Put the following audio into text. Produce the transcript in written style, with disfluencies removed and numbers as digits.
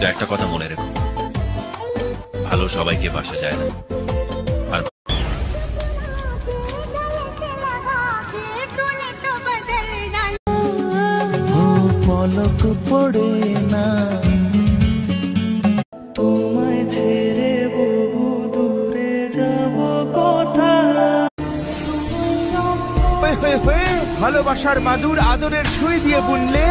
কিন্তু একটা কথা মনে রেখো, ভালো সবাইকে বাসা যায় না। আর পলক পড়ে না তোমায় ছেড়ে বহু দূরে যাব কোথায়। ভালোবাসার মাদুর আদরের সুই দিয়ে বুনলে